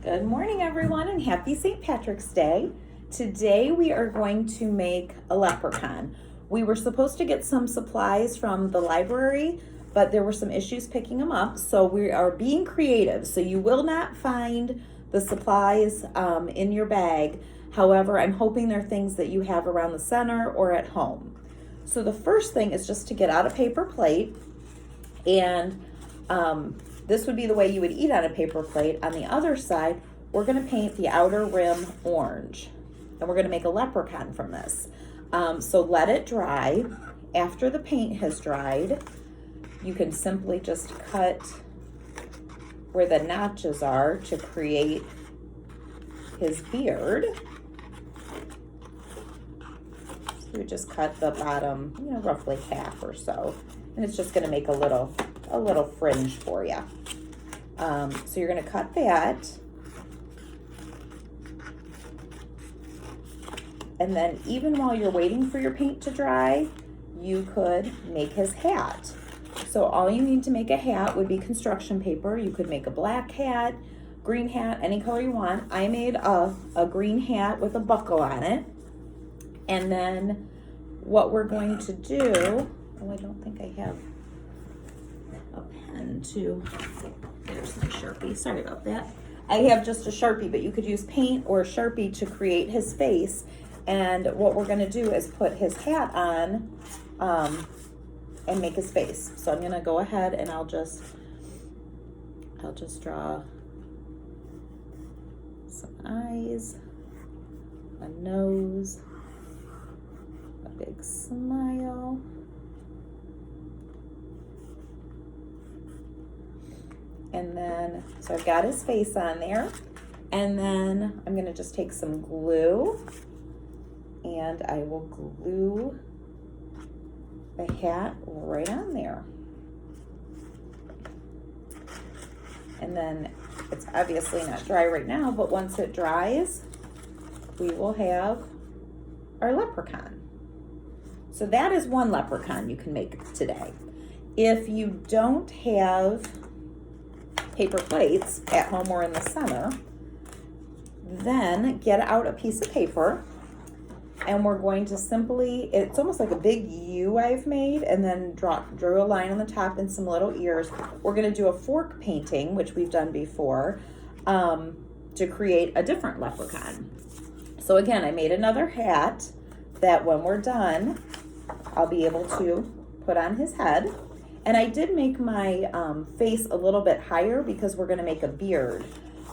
Good morning, everyone, and happy St. Patrick's Day. Today we are going to make a leprechaun. We were supposed to get some supplies from the library, but there were some issues picking them up, so we are being creative. So you will not find the supplies in your bag. However, I'm hoping they're things that you have around the center or at home. So the first thing is just to get out a paper plate, and this would be the way you would eat on a paper plate. On the other side, we're going to paint the outer rim orange, and we're going to make a leprechaun from this. So let it dry. After the paint has dried, you can simply just cut where the notches are to create his beard. So you just cut the bottom, roughly half or so, and it's just going to make a little fringe for you. So you're going to cut that, and then even while you're waiting for your paint to dry, you could make his hat. So all you need to make a hat would be construction paper. You could make a black hat, green hat, any color you want. I made a green hat with a buckle on it. And then what we're going to do, I don't think I have a pen to, there's my Sharpie, sorry about that. I have just a Sharpie, but you could use paint or Sharpie to create his face. And what we're gonna do is put his hat on and make his face. So I'm gonna go ahead and I'll just draw some eyes, a nose, a big smile. And then, so I've got his face on there. And then I'm gonna just take some glue and I will glue the hat right on there. And then it's obviously not dry right now, but once it dries, we will have our leprechaun. So that is one leprechaun you can make today. If you don't have paper plates at home or in the center, then get out a piece of paper, and we're going to simply, it's almost like a big U I've made, and then drew a line on the top and some little ears. We're going to do a fork painting, which we've done before, to create a different leprechaun. So again, I made another hat that when we're done, I'll be able to put on his head. And I did make my face a little bit higher because we're going to make a beard.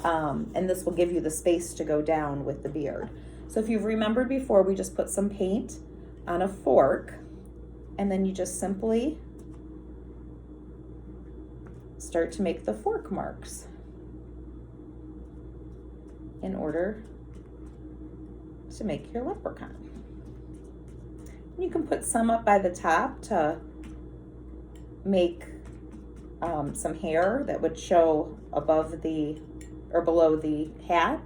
And this will give you the space to go down with the beard. So if you've remembered before, we just put some paint on a fork, and then you just simply start to make the fork marks in order to make your leprechaun. You can put some up by the top to make some hair that would show above the or below the hat.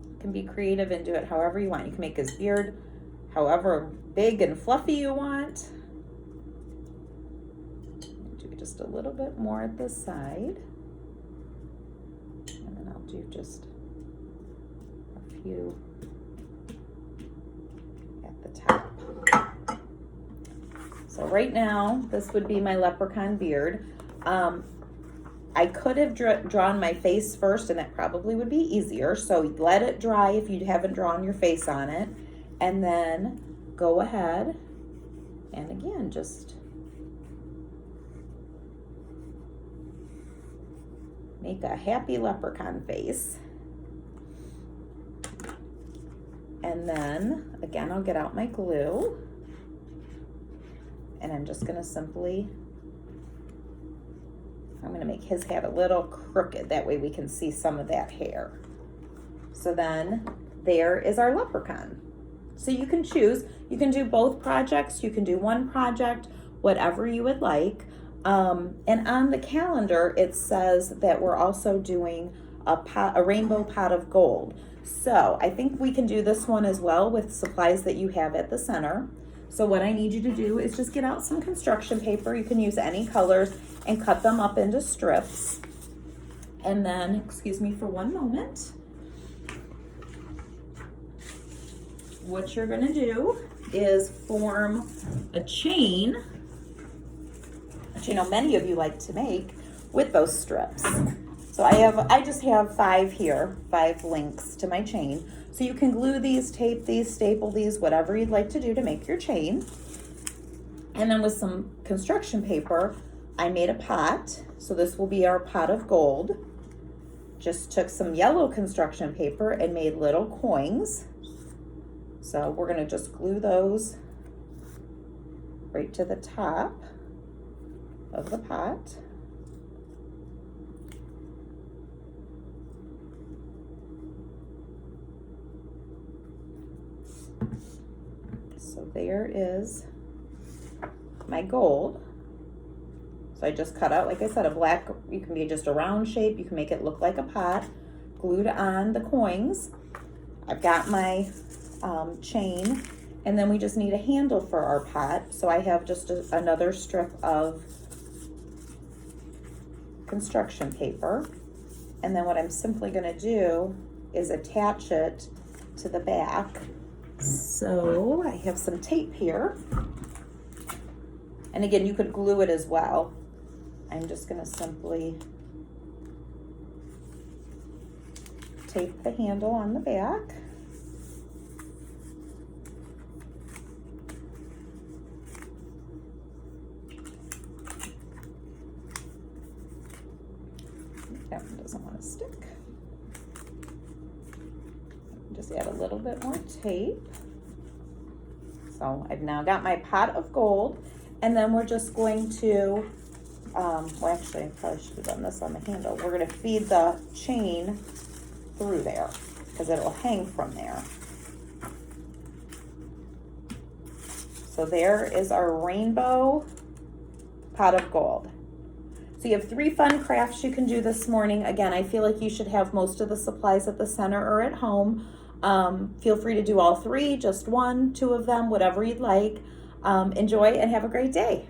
You can be creative and do it however you want. You can make his beard however big and fluffy you want. Do just a little bit more at this side, and then I'll do just a few at the top. So right now, this would be my leprechaun beard. I could have drawn my face first, and that probably would be easier. So let it dry if you haven't drawn your face on it. And then go ahead and again, just make a happy leprechaun face. And then, again, I'll get out my glue. And I'm just gonna simply, I'm gonna make his head a little crooked. That way we can see some of that hair. So then there is our leprechaun. So you can choose, you can do both projects, you can do one project, whatever you would like. And on the calendar, it says that we're also doing a rainbow pot of gold. So I think we can do this one as well with supplies that you have at the center. So what I need you to do is just get out some construction paper. You can use any colors and cut them up into strips. And then, excuse me for one moment, what you're gonna do is form a chain, which you know many of you like to make, with those strips. So I just have 5 here, 5 links to my chain. So you can glue these, tape these, staple these, whatever you'd like to do to make your chain. And then with some construction paper, I made a pot. So this will be our pot of gold. Just took some yellow construction paper and made little coins. So we're gonna just glue those right to the top of the pot. So there is my gold. So I just cut out, like I said, a black, you can be just a round shape, you can make it look like a pot, glued on the coins. I've got my chain, and then we just need a handle for our pot. So I have just another strip of construction paper. And then what I'm simply gonna do is attach it to the back. So I have some tape here. And again, you could glue it as well. I'm just gonna simply tape the handle on the back. That one doesn't want to stick. Just add a little bit more tape. So I've now got my pot of gold, and then we're just going to, well actually I probably should have done this on the handle. We're gonna feed the chain through there because it'll hang from there. So there is our rainbow pot of gold. So you have 3 fun crafts you can do this morning. Again, I feel like you should have most of the supplies at the center or at home. Feel free to do all 3, just 1, 2 of them, whatever you'd like. Enjoy and have a great day.